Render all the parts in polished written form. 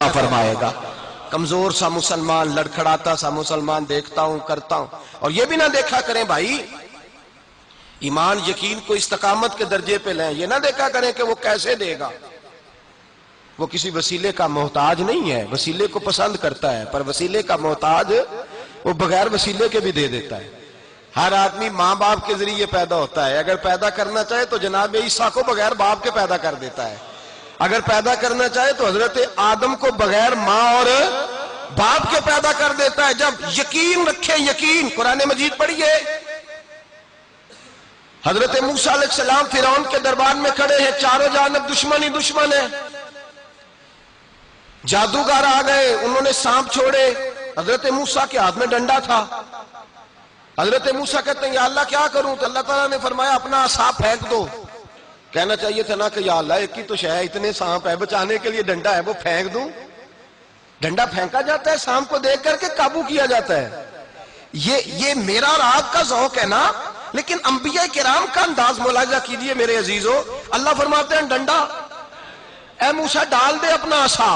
عطا فرمائے گا۔ کمزور سا مسلمان، لڑکھڑاتا سا مسلمان دیکھتا ہوں کرتا ہوں، اور یہ بھی نہ دیکھا کریں بھائی ایمان یقین کو استقامت کے درجے پہ لیں، یہ نہ دیکھا کریں کہ وہ کیسے دے گا، وہ کسی وسیلے کا محتاج نہیں ہے، وسیلے کو پسند کرتا ہے، پر وسیلے کا محتاج وہ بغیر وسیلے کے بھی دے دیتا ہے۔ ہر آدمی ماں باپ کے ذریعے پیدا ہوتا ہے، اگر پیدا کرنا چاہے تو جناب عیسیٰ کو بغیر باپ کے پیدا کر دیتا ہے، اگر پیدا کرنا چاہے تو حضرت آدم کو بغیر ماں اور باپ کے پیدا کر دیتا ہے۔ جب یقین رکھیں، یقین، قرآن مجید پڑھیے، حضرت موسیٰ علیہ السلام فرعون کے دربار میں کھڑے ہیں، چاروں جانب دشمن ہی دشمن ہے، جادوگر آ گئے، انہوں نے سانپ چھوڑے، حضرت موسیٰ کے ہاتھ میں ڈنڈا تھا، حضرت موسیٰ کہتے ہیں یا اللہ کیا کروں، تو اللہ تعالیٰ نے فرمایا اپنا عصا پھینک دو۔ کہنا چاہیے تھا نا کہ یا اللہ ایک ہی تو شے ہے، اتنے سانپ ہے، بچانے کے لیے ڈنڈا ہے وہ پھینک دوں؟ ڈنڈا پھینکا جاتا ہے، سانپ کو دیکھ کر کے قابو کیا جاتا ہے۔ یہ میرا اور آپ کا ذوق ہے نا، لیکن انبیاء کرام کا انداز ملاحظہ کیجئے میرے عزیزو، اللہ فرماتے ہیں ڈنڈا، اے موسیٰ ڈال دے اپنا عصا،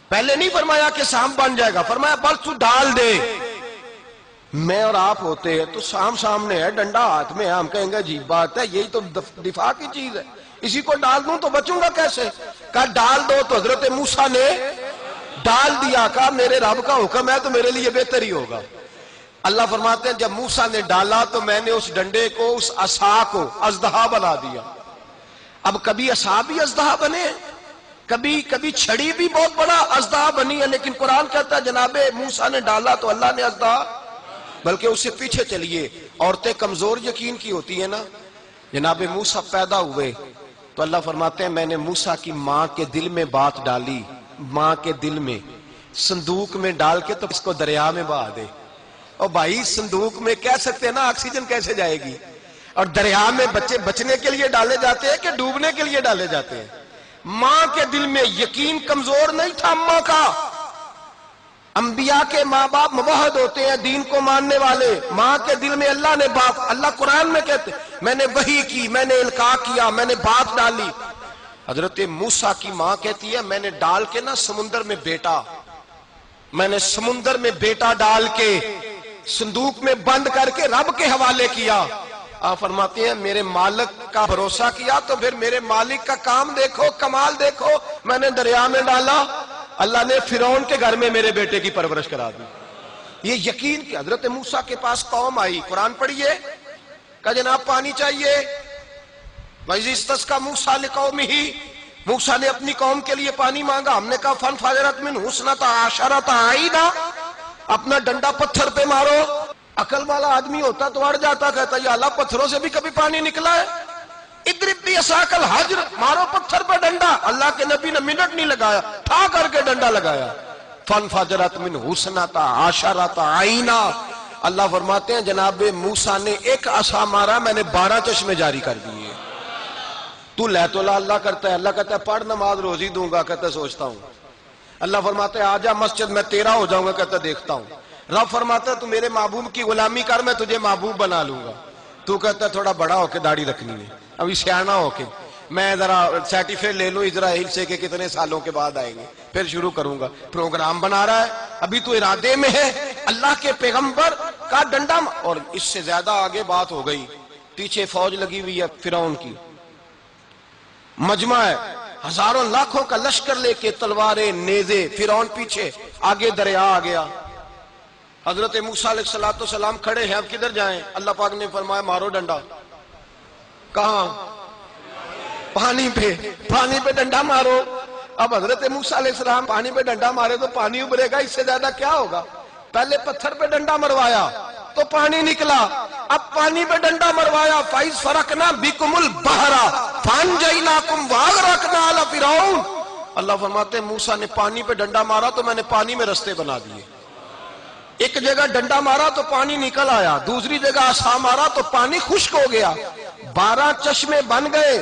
پہلے نہیں فرمایا کہ سانپ بن جائے گا، فرمایا بس تو ڈال دے۔ میں اور آپ ہوتے ہیں تو سام سامنے ہے، ڈنڈا ہاتھ میں ہے، ہم کہیں گے عجیب بات ہے، یہی تو دفاع کی چیز ہے، اسی کو ڈال دوں تو بچوں گا کیسے؟ کہا ڈال دو، تو حضرت موسیٰ نے ڈال دیا، کہا میرے رب کا حکم ہے تو میرے لیے بہتر ہی ہوگا۔ اللہ فرماتے ہیں جب موسیٰ نے ڈالا تو میں نے اس ڈنڈے کو، اس عصا کو اژدہا بنا دیا۔ اب کبھی عصا بھی اژدہا بنے، کبھی چھڑی بھی بہت بڑا اژدہا بنی ہے، لیکن قرآن کہتا ہے جناب موسیٰ نے ڈالا تو اللہ نے اژدہا، بلکہ اس سے پیچھے چلیے، عورتیں کمزور یقین کی ہوتی ہیں نا، جناب موسیٰ پیدا ہوئے تو اللہ فرماتے ہیں میں نے موسیٰ کی ماں کے دل میں بات ڈالی، ماں کے دل میں، صندوق میں ڈال کے تو اس کو دریا میں بہا دے۔ اور بھائی صندوق میں کہہ سکتے ہیں نا آکسیجن کیسے جائے گی، اور دریا میں بچے بچنے کے لیے ڈالے جاتے ہیں کہ ڈوبنے کے لیے ڈالے جاتے ہیں؟ ماں کے دل میں یقین کمزور نہیں تھا اماں کا۔ انبیاء کے ماں باپ موحد ہوتے ہیں، دین کو ماننے والے، ماں کے دل میں اللہ نے بات، اللہ قرآن میں کہتے میں نے وحی کی، میں نے القاء کیا، میں نے بات ڈالی۔ حضرت موسیٰ کی ماں کہتی ہے میں نے ڈال کے نا سمندر میں بیٹا، میں نے سمندر میں بیٹا ڈال کے صندوق میں بند کر کے رب کے حوالے کیا۔ آپ فرماتے ہیں میرے مالک کا بھروسہ کیا تو پھر میرے مالک کا کام دیکھو، کمال دیکھو، میں نے دریا میں ڈالا، اللہ نے فرعون کے گھر میں میرے بیٹے کی پرورش کرا دی۔ یہ یقین کہ حضرت موسیٰ کے پاس قوم آئی، قرآن پڑھیے، کہا جناب پانی چاہیے، وَإِذِ اسْتَسْقَىٰ مُوسَىٰ لِقَوْمِهِ، موسیٰ نے اپنی قوم کے لیے پانی مانگا، ہم نے کہا فَانْفَجَرَتْ مِنْهُ اثْنَتَا عَشَرَةَ عَيْنًا، اپنا ڈنڈا پتھر پہ مارو۔ عقل والا آدمی ہوتا تو اڑ جاتا، کہتا یا اللہ پتھروں سے بھی کبھی پانی نکلا ہے؟ اضرب بعصاک الحجر، مارو پتھر پہ ڈنڈا۔ اللہ کے نبی نے منٹ نہیں لگایا، ٹھا کر کے ڈنڈا لگایا، فَانْفَجَرَتْ مِنْهُ اثْنَتَا عَشَرَةَ عَيْنًا۔ اللہ فرماتے ہیں جناب موسیٰ نے ایک عصا مارا، میں نے 12 چشمے جاری کر دیے۔ تو لے تو اللہ کرتا ہے، اللہ کہتا ہے پڑھ نماز روزی دوں گا، کہتا ہے سوچتا ہوں۔ اللہ فرماتا ہے آجا مسجد میں تیرا ہو جاؤں گا، کہتا ہے دیکھتا ہوں۔ رب فرماتا ہے تو میرے محبوب کی غلامی کر، میں تجھے محبوب بنا لوں گا۔ تو کہتا ہے تھوڑا بڑا ہو کے داڑھی رکھنی ہے، ابھی سیاںہ ہو کے میں ذرا سرٹیفکیٹ لے لوں اسرائیل سے کہ کتنے سالوں کے بعد آئیں گے، پھر شروع کروں گا۔ پروگرام بنا رہا ہے، ابھی تو ارادے میں ہے۔ اللہ کے پیغمبر کا ڈنڈا، اور اس سے زیادہ آگے بات ہو گئی، پیچھے فوج لگی ہوئی ہے فرعون کی، مجمع ہے، ہزاروں لاکھوں کا لشکر لے کے، تلواریں نیزے، فرعون پیچھے، آگے دریا آ گیا۔ حضرت موسیٰ علیہ السلام کھڑے ہیں، اب کدھر جائیں؟ اللہ پاک نے فرمایا مارو ڈنڈا۔ کہاں؟ پانی پہ ڈنڈا مارو۔ اب حضرت موسیٰ علیہ السلام پانی پہ ڈنڈا مارے تو پانی ابھرے گا، اس سے زیادہ کیا ہوگا؟ پہلے پتھر پہ ڈنڈا مروایا تو پانی نکلا، اب پانی پہ ڈنڈا مروایا، فَإِذْ فَرَقْنَا بِكُمُ الْبَحْرَ فَأَنْجَيْنَاكُمْ وَأَغْرَقْنَا آلَ فِرْعَوْنَ۔ اللہ فرماتے ہیں موسیٰ نے پانی پہ ڈنڈا مارا تو میں نے پانی میں رستے بنا دیے۔ ایک جگہ ڈنڈا مارا تو پانی نکل آیا، دوسری جگہ عصا مارا تو پانی خشک ہو گیا، 12 چشمے بن گئے،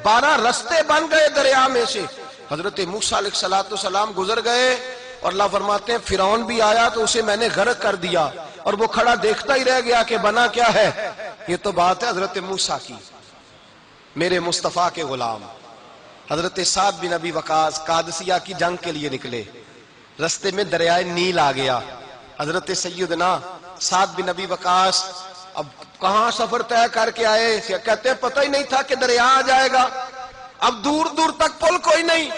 12 رستے بن گئے دریا میں سے۔ حضرت موسیٰ علیہ السلام گزر گئے، اور اللہ فرماتے ہیں فرعون بھی آیا تو اسے میں نے غرق کر دیا، اور وہ کھڑا دیکھتا ہی رہ گیا کہ بنا کیا ہے۔ یہ تو بات ہے حضرت موسیٰ کی، میرے مصطفیٰ کے غلام، حضرت سعد بن ابی وقاص قادسیہ کی جنگ کے لیے نکلے، رستے میں دریائے نیل آ گیا۔ حضرت سیدنا سعد بن ابی وقاص اب کہاں سفر طے کر کے آئے، کہتے ہیں پتہ ہی نہیں تھا کہ دریا آ جائے گا، اب دور دور تک پل کوئی نہیں۔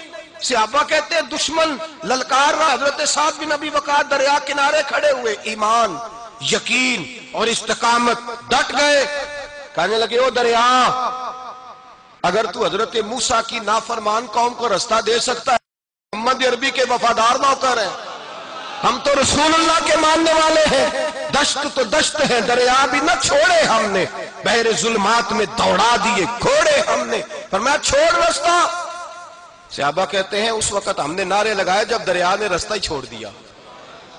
صحابہ کہتے ہیں دشمن للکار رہا، حضرت سعد بن ابی وقاص دریا کنارے کھڑے ہوئے، ایمان، یقین اور استقامت، ڈٹ گئے، کہنے لگے او دریا، اگر تو حضرت موسیٰ کی نافرمان قوم کو رستہ دے سکتا ہے، محمد عربی کے وفادار نوکر ہیں، ہم تو رسول اللہ کے ماننے والے ہیں، دشت تو دشت ہے، دریا بھی نہ چھوڑے ہم نے، بحر ظلمات میں دوڑا دیے گھوڑے ہم نے، فرمایا چھوڑ رستہ۔ صحابہ کہتے ہیں اس وقت ہم نے نعرے لگائے جب دریا نے رستہ ہی چھوڑ دیا۔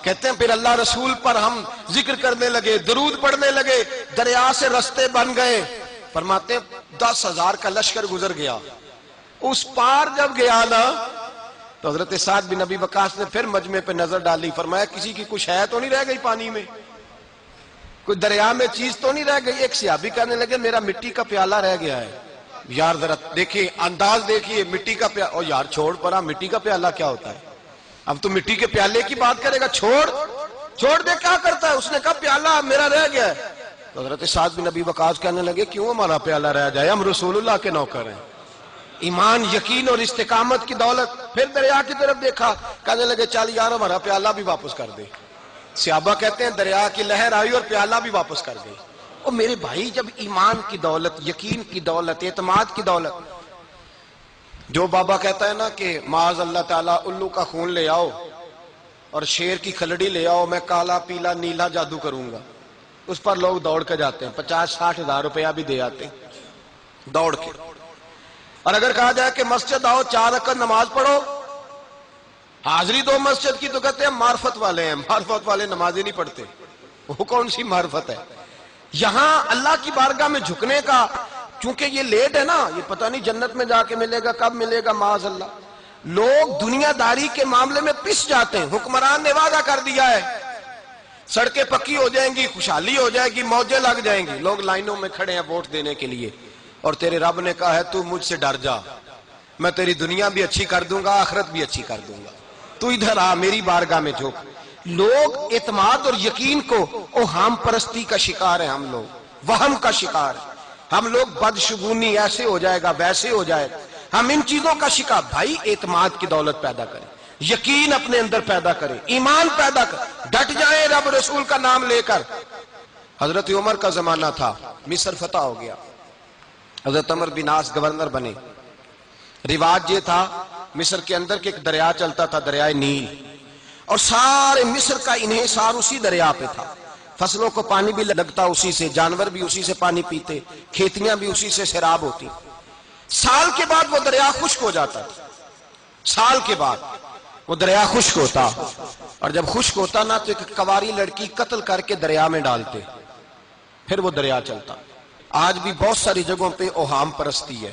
کہتے ہیں پھر اللہ رسول پر ہم ذکر کرنے لگے، درود پڑھنے لگے، دریا سے رستے بن گئے۔ فرماتے ہیں 10,000 کا لشکر گزر گیا، اس پار جب گیا نا تو حضرت سعد بن ابی وقاص نے پھر مجمع پہ نظر ڈالی، فرمایا کسی کی کچھ ہے تو نہیں رہ گئی پانی میں، کوئی دریا میں چیز تو نہیں رہ گئی۔ ایک صحابی کہنے لگے میرا مٹی کا پیالہ رہ گیا ہے۔ یار ذرا دیکھیے انداز دیکھیے، مٹی کا پیالہ، او یار چھوڑ پرا، مٹی کا پیالہ کیا ہوتا ہے، اب تو مٹی کے پیالے کی بات کرے گا، چھوڑ دے، کیا کرتا ہے؟ اس نے کہا پیالہ میرا رہ گیا ہے۔ تو حضرت سعد بن ابی وقاص کہنے لگے کیوں ہمارا پیالہ رہ جائے، ہم رسول اللہ کے نوکر ہیں۔ ایمان، یقین اور استقامت کی دولت، پھر دریا کی طرف دیکھا، کہنے لگے چل یار ہمارا پیالہ بھی واپس کر دے۔ صحابہ کہتے ہیں دریا کی لہر آئی اور پیالہ بھی واپس کر گئی۔ اور میرے بھائی جب ایمان کی دولت، یقین کی دولت، اعتماد کی دولت، جو بابا کہتا ہے نا کہ معاذ اللہ تعالیٰ الو کا خون لے آؤ اور شیر کی کھلڑی لے آؤ، میں کالا پیلا نیلا جادو کروں گا، اس پر لوگ دوڑ کے جاتے ہیں، 50-60 ہزار روپیہ بھی دے آتے ہیں دوڑ کے۔ اور اگر کہا جائے کہ مسجد آؤ 4 رکعت نماز پڑھو، حاضری دو مسجد کی، تو کہتے ہیں معرفت والے ہیں، معرفت والے نماز ہی نہیں پڑھتے، وہ کون سی معرفت ہے؟ یہاں اللہ کی بارگاہ میں جھکنے کا، چونکہ یہ لیٹ ہے نا، یہ پتہ نہیں جنت میں جا کے ملے گا، کب ملے گا، معاذ اللہ۔ لوگ دنیا داری کے معاملے میں پس جاتے ہیں، حکمران نے وعدہ کر دیا ہے سڑکیں پکی ہو جائیں گی، خوشحالی ہو جائے گی، موجیں لگ جائیں گی، لوگ لائنوں میں کھڑے ہیں ووٹ دینے کے لیے، اور تیرے رب نے کہا ہے تو مجھ سے ڈر جا، میں تیری دنیا بھی اچھی کر دوں گا، آخرت بھی اچھی کر دوں گا، تو ادھر آ میری بارگاہ میں جھک۔ لوگ اعتماد اور یقین کو اوہام پرستی کا شکار ہیں، ہم لوگ وہم کا شکار ہیں، ہم لوگ بدشگونی، ایسے ہو جائے گا ویسے ہو جائے گا، ہم ان چیزوں کا شکار۔ بھائی اعتماد کی دولت پیدا کریں، یقین اپنے اندر پیدا کریں، ایمان پیدا کریں، ڈٹ جائیں رب رسول کا نام لے کر۔ حضرت عمر کا زمانہ تھا، مصر فتح ہو گیا، حضرت عمر بن عاص گورنر بنے۔ رواج یہ تھا مصر کے اندر کہ ایک دریا چلتا تھا، دریائے نیل، اور سارے مصر کا انحصار اسی دریا پہ تھا، فصلوں کو پانی بھی لگتا اسی سے، جانور بھی اسی سے پانی پیتے، کھیتیاں بھی اسی سے سیراب ہوتی۔ سال کے بعد وہ دریا خشک ہو جاتا تھا، سال کے بعد وہ دریا خشک ہوتا، اور جب خشک ہوتا نا تو ایک کواری لڑکی قتل کر کے دریا میں ڈالتے، پھر وہ دریا چلتا۔ آج بھی بہت ساری جگہوں پہ اوہام پرستی ہے،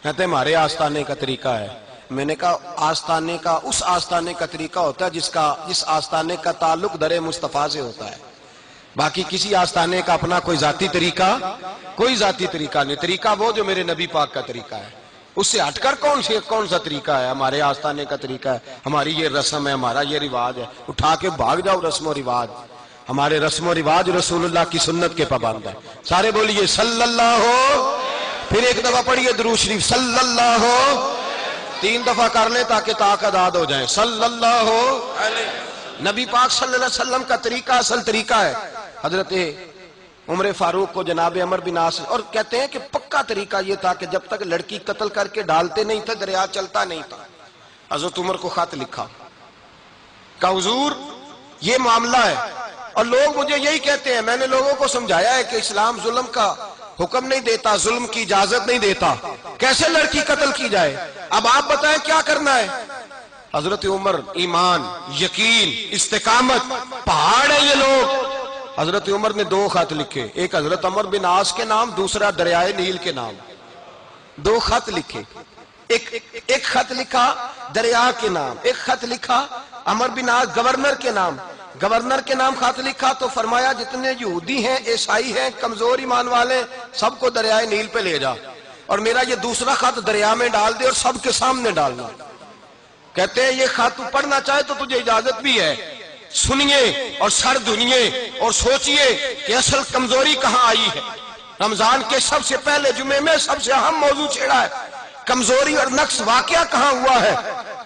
کہتے ہیں ہمارے آستانے کا طریقہ ہے۔ میں نے کہا آستانے کا، اس آستانے کا طریقہ ہوتا ہے جس آستانے کا تعلق در مصطفیٰ سے ہوتا ہے، باقی کسی آستانے کا اپنا کوئی ذاتی طریقہ نہیں۔ طریقہ وہ جو میرے نبی پاک کا طریقہ ہے، اس سے ہٹ کر کون سا طریقہ ہے؟ ہمارے آستانے کا طریقہ ہے، ہماری یہ رسم ہے، ہمارا یہ رواج ہے، اٹھا کے بھاگ جاؤ رسم و رواج۔ ہمارے رسم و رواج رسول اللہ کی سنت کے پابند ہے۔ سارے بولیے صلی اللہ ہو، پھر ایک دفعہ پڑھیے درود شریف صلی اللہ ہو، 3 دفعہ کر لیں تاکہ طاق اداد ہو جائیں، صلی اللہ ہو۔ نبی پاک صلی اللہ علیہ وسلم کا طریقہ اصل طریقہ ہے۔ حضرت عمر فاروق کو جناب عمر بن عاص، اور کہتے ہیں کہ پکا طریقہ یہ تھا کہ جب تک لڑکی قتل کر کے ڈالتے نہیں تھے دریا چلتا نہیں تھا۔ حضرت عمر کو خط لکھا کہ حضور یہ معاملہ ہے، اور لوگ مجھے یہی کہتے ہیں، میں نے لوگوں کو سمجھایا ہے کہ اسلام ظلم کا حکم نہیں دیتا، ظلم کی اجازت نہیں دیتا، کیسے لڑکی قتل کی جائے، اب آپ بتائیں کیا کرنا ہے؟ حضرت عمر ایمان، یقین، استقامت، پہاڑ ہے یہ لوگ۔ حضرت عمر نے 2 خط لکھے، ایک حضرت عمر بن عاص کے نام، دوسرا دریائے نیل کے نام، 2 خط لکھے، ایک خط لکھا دریا کے نام، ایک خط لکھا عمر بن عاص گورنر کے نام۔ گورنر کے نام خط لکھا تو فرمایا جتنے یہودی ہیں، عیسائی ہیں، کمزور ایمان والے، سب کو دریائے نیل پہ لے جا۔ اور میرا یہ دوسرا خط دریا میں ڈال دے اور سب کے سامنے ڈالنا. کہتے ہیں یہ خط تو پڑھنا چاہے تو تجھے اجازت بھی ہے، سنیے اور سر دھنیے اور سوچئے کہ اصل کمزوری کہاں آئی ہے. رمضان کے سب سے پہلے جمعے میں سب سے اہم موضوع چھیڑا ہے، کمزوری اور نقص واقعہ کہاں ہوا ہے.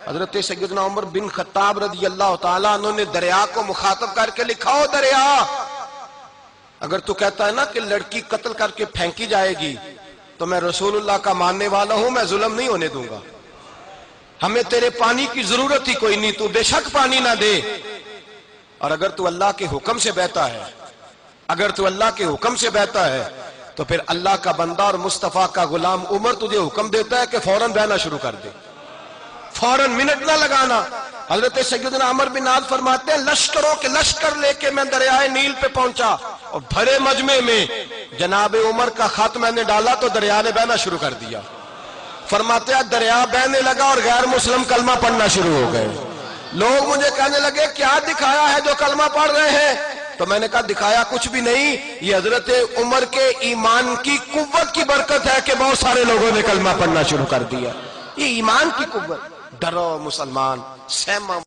حضرت سیدنا عمر بن خطاب رضی اللہ تعالیٰ عنہ نے دریا کو مخاطب کر کے لکھا، ہو دریا، اگر تو کہتا ہے نا کہ لڑکی قتل کر کے پھینکی جائے گی تو میں رسول اللہ کا ماننے والا ہوں، میں ظلم نہیں ہونے دوں گا. ہمیں تیرے پانی کی ضرورت ہی کوئی نہیں، تو بے شک پانی نہ دے. اور اگر تو اللہ کے حکم سے بہتا ہے، اگر تو اللہ کے حکم سے بہتا ہے تو پھر اللہ کا بندہ اور مصطفیٰ کا غلام عمر تجھے حکم دیتا ہے کہ فوراً بہنا شروع کر دے، فوراً منٹ نہ لگانا. حضرت سیدنا عمر بن عاص فرماتے ہیں لشکروں کے لشکر لے کے میں دریائے نیل پہ پہنچا اور بھرے مجمع میں جناب عمر کا خط میں نے ڈالا تو دریا نے بہنا شروع کر دیا. فرماتے ہیں دریا بہنے لگا اور غیر مسلم کلمہ پڑھنا شروع ہو گئے. لوگ مجھے کہنے لگے کیا دکھایا ہے جو کلمہ پڑھ رہے ہیں؟ تو میں نے کہا دکھایا کچھ بھی نہیں، یہ حضرت عمر کے ایمان کی قوت کی برکت ہے کہ بہت سارے لوگوں نے کلمہ پڑھنا شروع کر دیا. یہ ایمان کی قوت. ڈرو مسلمان، سہما